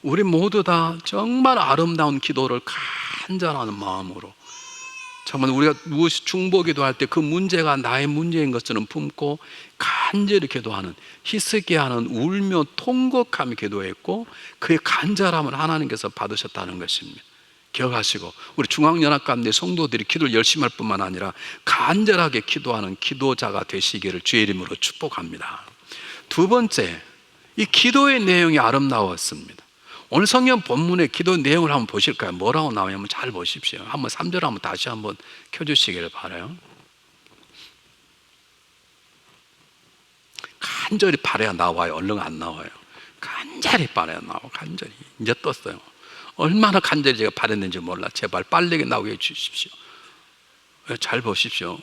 A: 우리 모두 다 정말 아름다운 기도를 간절한 마음으로, 정말 우리가 무엇이 중보기도 할 때 그 문제가 나의 문제인 것처럼 품고 간절히 기도하는, 히스기야는 울며 통곡하며 기도했고 그의 간절함을 하나님께서 받으셨다는 것입니다. 기억하시고, 우리 중앙연합가운데 성도들이 기도를 열심히 할 뿐만 아니라 간절하게 기도하는 기도자가 되시기를 주의 이름으로 축복합니다. 두 번째, 이 기도의 내용이 아름다웠습니다. 오늘 성경 본문의 기도 내용을 한번 보실까요? 뭐라고 나오냐면 잘 보십시오. 한번 3절 한번 다시 한번 켜주시기를 바라요. 간절히 바라야 나와요. 얼른 안 나와요. 간절히 바라야 나와. 간절히. 이제 떴어요. 얼마나 간절히 제가 바랬는지 몰라. 제발 빨리 나오게 해주십시오. 잘 보십시오.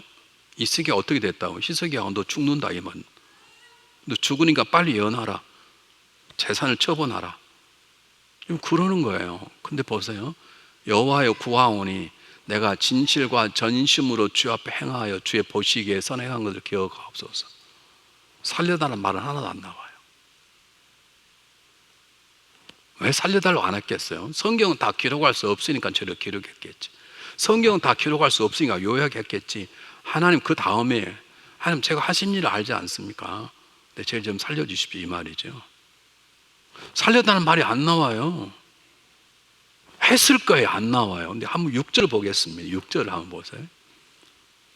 A: 히스기야 어떻게 됐다고? 히스기야 너 죽는다 이 말. 너 죽으니까 빨리 예언하라. 재산을 처분하라. 그러는 거예요. 근데 보세요. 여호와여 구하오니 내가 진실과 전심으로 주 앞에 행하여 주의 보시기에 선행한 것을 기억하옵소서. 살려달라는 말은 하나도 안 나와요. 왜 살려달라고 안 했겠어요? 성경은 다 기록할 수 없으니까 저를 기록했겠지. 성경은 다 기록할 수 없으니까 요약했겠지. 하나님 그 다음에 하나님 제가 하신 일을 알지 않습니까? 근데 제일 좀 살려주십시오 이 말이죠. 살려달라는 말이 안 나와요. 했을 거예요. 안 나와요. 근데 한번 6절 보겠습니다. 6절 한번 보세요.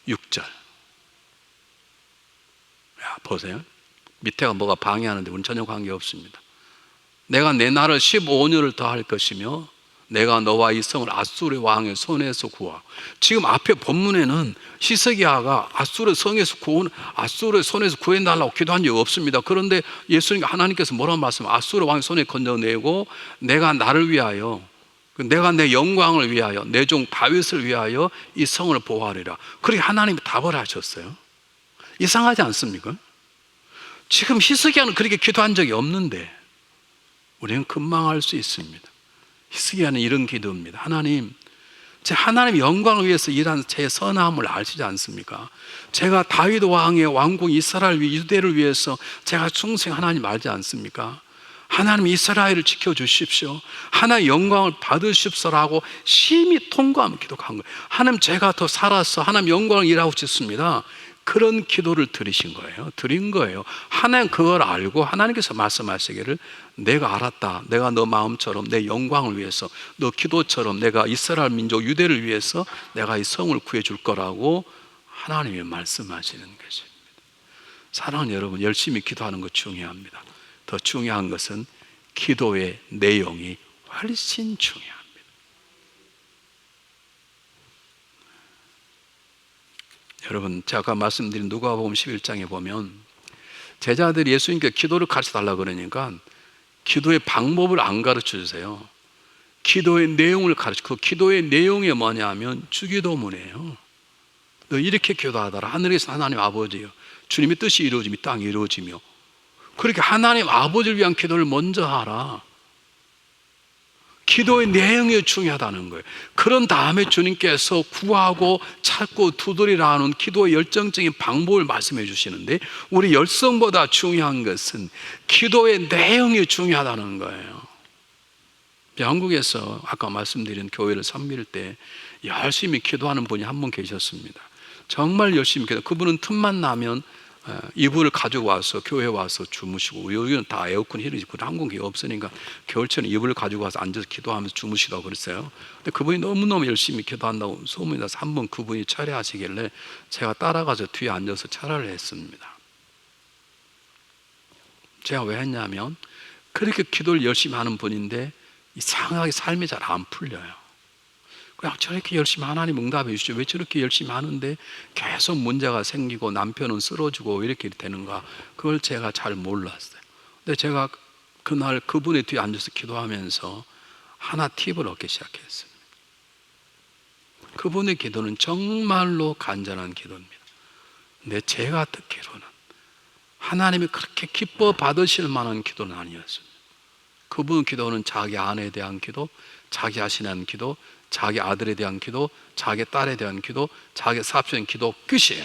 A: 6절. 야, 보세요. 밑에가 뭐가 방해하는데 우리는 전혀 관계없습니다. 내가 내 날을 15년을 더할 것이며 내가 너와 이 성을 아수르 왕의 손에서 구하. 지금 앞에 본문에는 히스기야가 아수르 성에서 아수르 손에서 구해달라고 기도한 적 없습니다. 그런데 예수님 하나님께서 뭐라고 말씀하세요? 아수르 왕의 손에 건져내고 내가 나를 위하여, 내가 내 영광을 위하여, 내 종 다윗을 위하여 이 성을 보호하리라. 그렇게 하나님이 답을 하셨어요. 이상하지 않습니까? 지금 히스기야는 그렇게 기도한 적이 없는데 우리는 금방 알 수 있습니다. 히스기야는 이런 기도입니다. 하나님, 제 하나님 영광을 위해서 일한 제 선함을 아시지 않습니까? 제가 다윗 왕의 왕국 이스라엘 유대를 위해서 제가 충성 하나님 알지 않습니까? 하나님 이스라엘을 지켜주십시오. 하나님 영광을 받으십시오라고 심히 통과하며 기도한 거예요. 하나님 제가 더 살아서 하나님 영광을 일하고 싶습니다. 그런 기도를 드린 거예요. 하나님 그걸 알고 하나님께서 말씀하시기를 내가 알았다. 내가 너 마음처럼 내 영광을 위해서, 너 기도처럼 내가 이스라엘 민족 유대를 위해서 내가 이 성을 구해줄 거라고 하나님이 말씀하시는 것입니다. 사랑하는 여러분, 열심히 기도하는 것 중요합니다. 더 중요한 것은 기도의 내용이 훨씬 중요합니다. 여러분, 제가 아까 말씀드린 누가복음 11장에 보면 제자들이 예수님께 기도를 가르쳐달라 그러니까 기도의 방법을 안 가르쳐 주세요. 기도의 내용을 그 기도의 내용이 뭐냐면 주기도문이에요. 너 이렇게 기도하더라. 하늘에서 하나님 아버지요, 주님의 뜻이 이루어지며 땅이 이루어지며. 그렇게 하나님 아버지를 위한 기도를 먼저 하라. 기도의 내용이 중요하다는 거예요. 그런 다음에 주님께서 구하고 찾고 두드리라는 기도의 열정적인 방법을 말씀해 주시는데, 우리 열성보다 중요한 것은 기도의 내용이 중요하다는 거예요. 한국에서 아까 말씀드린 교회를 섬길 때 열심히 기도하는 분이 한 분 계셨습니다. 정말 열심히 기도. 그분은 틈만 나면 이불을 가지고 와서 교회 와서 주무시고, 여기는 다 에어컨 히르지, 한국이 없으니까 겨울철에 이불을 가지고 와서 앉아서 기도하면서 주무시라고 그랬어요. 근데 그분이 너무너무 열심히 기도한다고 소문이 나서 한번 그분이 차례하시길래 제가 따라가서 뒤에 앉아서 차례를 했습니다. 제가 왜 했냐면, 그렇게 기도를 열심히 하는 분인데 이상하게 삶이 잘 안 풀려요. 그냥 저렇게 열심히 하나님 응답해 주시죠. 왜 저렇게 열심히 하는데 계속 문제가 생기고 남편은 쓰러지고 이렇게 되는가, 그걸 제가 잘 몰랐어요. 근데 제가 그날 그분의 뒤에 앉아서 기도하면서 하나 팁을 얻기 시작했습니다. 그분의 기도는 정말로 간절한 기도입니다. 근데 제가 듣기로는 하나님이 그렇게 기뻐 받으실 만한 기도는 아니었습니다. 그분 기도는 자기 아내에 대한 기도, 자기 자신에 대한 기도, 자기 아들에 대한 기도, 자기 딸에 대한 기도, 자기 사업에 대한 기도 끝이에요.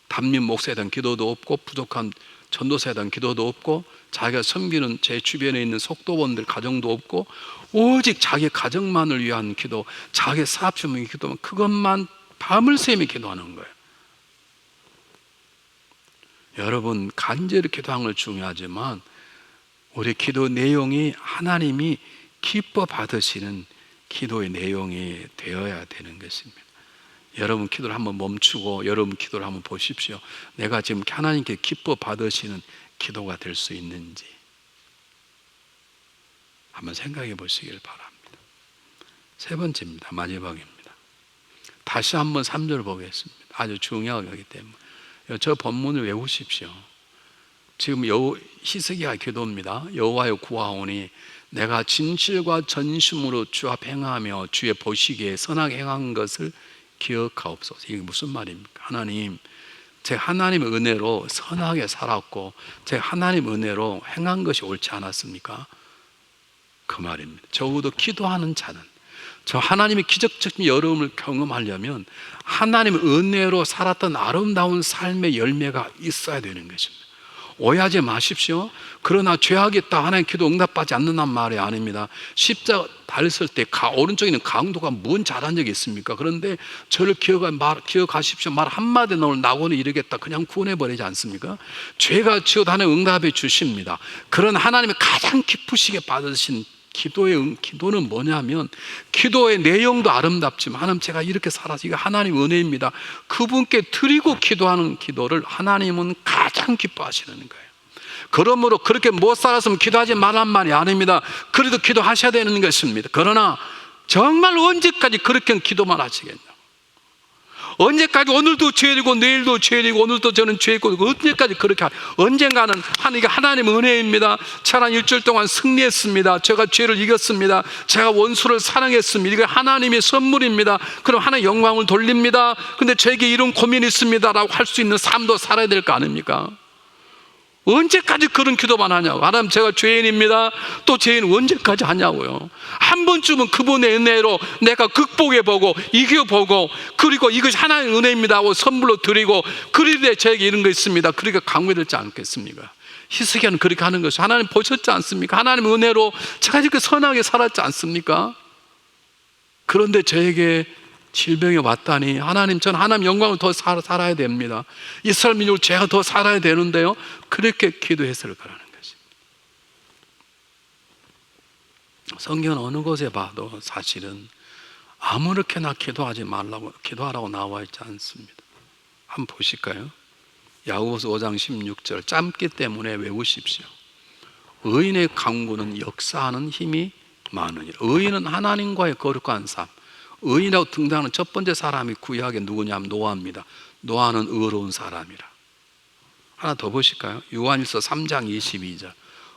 A: 담임 목사에 대한 기도도 없고, 부족한 전도사에 대한 기도도 없고, 자기가 섬기는 제 주변에 있는 속도원들 가정도 없고, 오직 자기 가정만을 위한 기도, 자기 사업에 대한 기도만, 그것만 밤을 새며 기도하는 거예요. 여러분, 간절히 기도하는 건 중요하지만 우리 기도 내용이 하나님이 기뻐 받으시는 기도의 내용이 되어야 되는 것입니다. 여러분 기도를 한번 멈추고 여러분 기도를 한번 보십시오. 내가 지금 하나님께 기뻐 받으시는 기도가 될 수 있는지 한번 생각해 보시길 바랍니다. 세 번째입니다. 마지막입니다. 다시 한번 3절 보겠습니다. 아주 중요하기 때문에 저 본문을 외우십시오. 지금 히스기야 기도입니다. 여호와여 구하오니 내가 진실과 전심으로 주 앞 행하며 주의 보시기에 선하게 행한 것을 기억하옵소서. 이게 무슨 말입니까? 하나님, 제가 하나님의 은혜로 선하게 살았고 제가 하나님의 은혜로 행한 것이 옳지 않았습니까? 그 말입니다. 적어도 기도하는 자는, 저 하나님의 기적적인 여러분을 경험하려면 하나님의 은혜로 살았던 아름다운 삶의 열매가 있어야 되는 것입니다. 오해하지 마십시오. 그러나 죄악했다 하나님 기도 응답받지 않는단 말이 아닙니다. 십자가 달렸을 때 오른쪽에 있는 강도가 뭔 잘한 적이 있습니까? 그런데 저를 기억하십시오. 말 한마디 오늘 나고는 이르겠다 그냥 구원해버리지 않습니까? 죄가 지어도 하나님 응답해 주십니다. 그런 하나님의 가장 기쁘시게 받으신 기도는 뭐냐면, 기도의 내용도 아름답지만 하나님 제가 이렇게 살아서 이거 하나님 은혜입니다, 그분께 드리고 기도하는 기도를 하나님은 가장 기뻐하시는 거예요. 그러므로 그렇게 못 살았으면 기도하지 말란 말이 아닙니다. 그래도 기도하셔야 되는 것입니다. 그러나 정말 언제까지 그렇게 기도만 하시겠냐? 언제까지 오늘도 죄리고 내일도 죄리고 오늘도 저는 죄고 언제까지 그렇게 언젠가는 이게 하나님의 은혜입니다. 지난 일주일 동안 승리했습니다. 제가 죄를 이겼습니다. 제가 원수를 사랑했습니다. 이게 하나님의 선물입니다. 그럼 하나님 영광을 돌립니다. 근데 저에게 이런 고민이 있습니다 라고 할 수 있는 삶도 살아야 될 거 아닙니까? 언제까지 그런 기도만 하냐고. 하나님 제가 죄인입니다. 또 죄인은 언제까지 하냐고요. 한 번쯤은 그분의 은혜로 내가 극복해보고 이겨보고, 그리고 이것이 하나님의 은혜입니다 하고 선물로 드리고, 그리되 저에게 이런 거 있습니다, 그러니까 강구되지 않겠습니까? 히스기야는 그렇게 하는 것이, 하나님 보셨지 않습니까? 하나님의 은혜로 제가 이렇게 선하게 살았지 않습니까? 그런데 저에게 질병이 왔다니 하나님, 저는 하나님 영광을 더 살아야 됩니다. 이스라엘 민족을 제가 더 살아야 되는데요, 그렇게 기도했을 거라는 것입니다. 성경 어느 곳에 봐도 사실은 아무렇게나 기도하라고 나와 있지 않습니다. 한번 보실까요? 야고보서 5장 16절 짧기 때문에 외우십시오. 의인의 강구는 역사하는 힘이 많으니라. 의인은 하나님과의 거룩한 삶, 의인이라고 등장하는 첫 번째 사람이 구약에 누구냐면 노아입니다. 노아는 의로운 사람이라. 하나 더 보실까요? 요한일서 3장 22절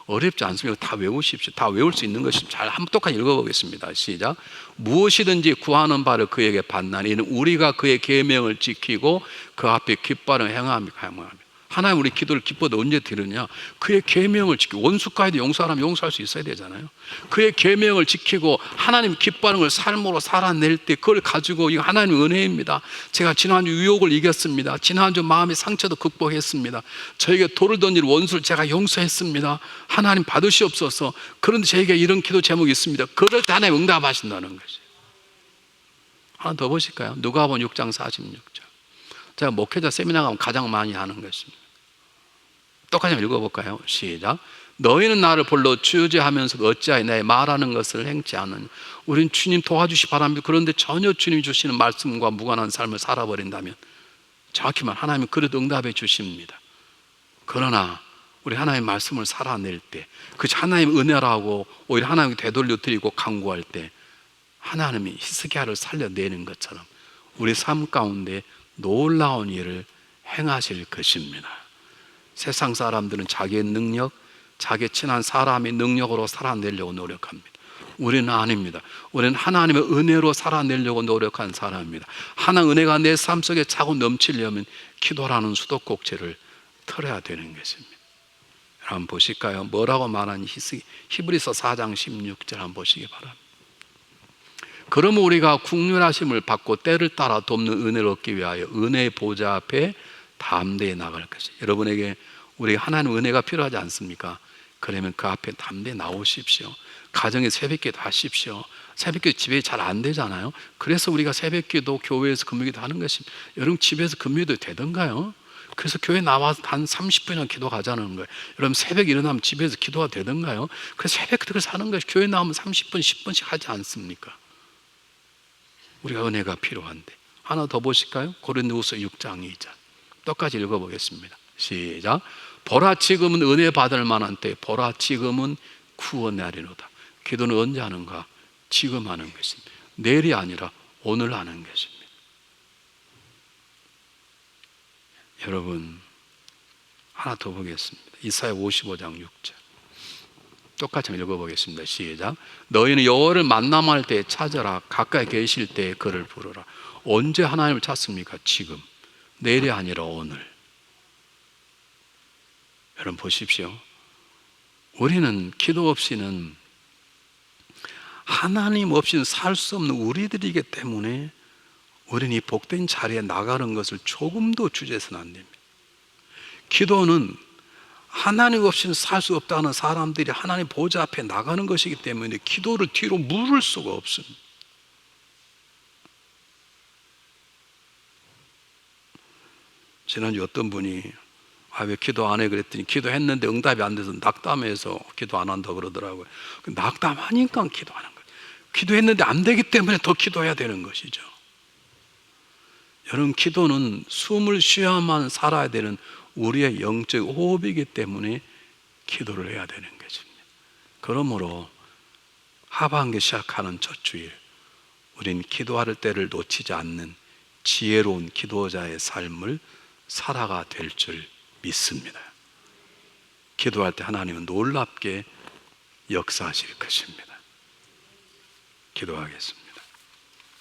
A: 어렵지 않습니다. 다 외우십시오. 다 외울 수 있는 것이 잘 한번 똑같이 읽어보겠습니다. 시작. 무엇이든지 구하는 바를 그에게 받나니 이는 우리가 그의 계명을 지키고 그 앞에 기뻐하는 행함이라. 하나님 우리 기도를 기뻐도 언제 드리느냐? 그의 계명을 지키고, 원수까지도 용서하면 용서할 수 있어야 되잖아요. 그의 계명을 지키고 하나님 기뻐하는 걸 삶으로 살아낼 때 그걸 가지고 이거 하나님 은혜입니다. 제가 지난주 유혹을 이겼습니다. 지난주 마음의 상처도 극복했습니다. 저에게 돌을 던질 원수를 제가 용서했습니다. 하나님 받으시옵소서. 그런데 저에게 이런 기도 제목이 있습니다. 그럴 때 하나님 응답하신다는 것이에요. 하나 더 보실까요? 누가복음 6장 46절 제가 목회자 세미나 가면 가장 많이 하는 것입니다. 똑같이 읽어볼까요? 시작. 너희는 나를 불러 주저하면서 어찌하여 내 말하는 것을 행치 않느냐. 우린 주님 도와주시 바랍니다. 그런데 전혀 주님 주시는 말씀과 무관한 삶을 살아버린다면 정확히 말 하나님은 그래도 응답해 주십니다. 그러나 우리 하나님의 말씀을 살아낼 때, 그 하나님의 은혜라고 오히려 하나님께 되돌려 드리고 간구할 때 하나님이 히스기야를 살려내는 것처럼 우리 삶 가운데 놀라운 일을 행하실 것입니다. 세상 사람들은 자기의 능력, 자기 친한 사람의 능력으로 살아내려고 노력합니다. 우리는 아닙니다. 우리는 하나님의 은혜로 살아내려고 노력한 사람입니다. 하나님의 은혜가 내 삶 속에 차고 넘치려면 기도라는 수도꼭지를 틀어야 되는 것입니다. 한번 보실까요? 뭐라고 말하니? 히브리서 4장 16절 한번 보시기 바랍니다. 그러면 우리가 국률하심을 받고 때를 따라 돕는 은혜를 얻기 위하여 은혜의 보좌 앞에 담대히 나갈 것이에요. 여러분에게 우리 하나님 은혜가 필요하지 않습니까? 그러면 그 앞에 담대히 나오십시오. 가정에 새벽기도 하십시오. 새벽기도 집에 잘 안 되잖아요. 그래서 우리가 새벽기도 교회에서 금요기도 하는 것입니다. 여러분 집에서 금요기도 되던가요? 그래서 교회 나와서 한 30분이나 기도 가자는 거예요. 여러분 새벽 일어나면 집에서 기도가 되던가요? 그래서 새벽기도를 사는 것이 교회 나오면 30분, 10분씩 하지 않습니까? 우리가 은혜가 필요한데. 하나 더 보실까요? 고린도후서 6장 2절 똑같이 읽어보겠습니다. 시작. 보라 지금은 은혜 받을 만한 때, 보라 지금은 구원의 날이로다. 기도는 언제 하는가? 지금 하는 것입니다. 내일이 아니라 오늘 하는 것입니다. 여러분 하나 더 보겠습니다. 이사야 55장 6절 똑같이 읽어보겠습니다. 시작. 너희는 여호와를 만남할 때 찾아라. 가까이 계실 때 그를 부르라. 언제 하나님을 찾습니까? 지금. 내일이 아니라 오늘. 여러분 보십시오. 우리는 기도 없이는, 하나님 없이는 살 수 없는 우리들이기 때문에 우리는 이 복된 자리에 나가는 것을 조금도 주저해서는 안 됩니다. 기도는 하나님 없이는 살 수 없다는 사람들이 하나님 보좌 앞에 나가는 것이기 때문에 기도를 뒤로 물을 수가 없습니다. 지난주 어떤 분이 왜 기도 안 해? 그랬더니 기도했는데 응답이 안 돼서 낙담해서 기도 안 한다고 그러더라고요. 낙담하니까 기도하는 거예요. 기도했는데 안 되기 때문에 더 기도해야 되는 것이죠. 여러분 기도는 숨을 쉬어야만 살아야 되는 우리의 영적 호흡이기 때문에 기도를 해야 되는 것입니다. 그러므로 하반기 시작하는 첫 주일 우린 기도할 때를 놓치지 않는 지혜로운 기도자의 삶을 살아가 될 줄 믿습니다. 기도할 때 하나님은 놀랍게 역사하실 것입니다. 기도하겠습니다.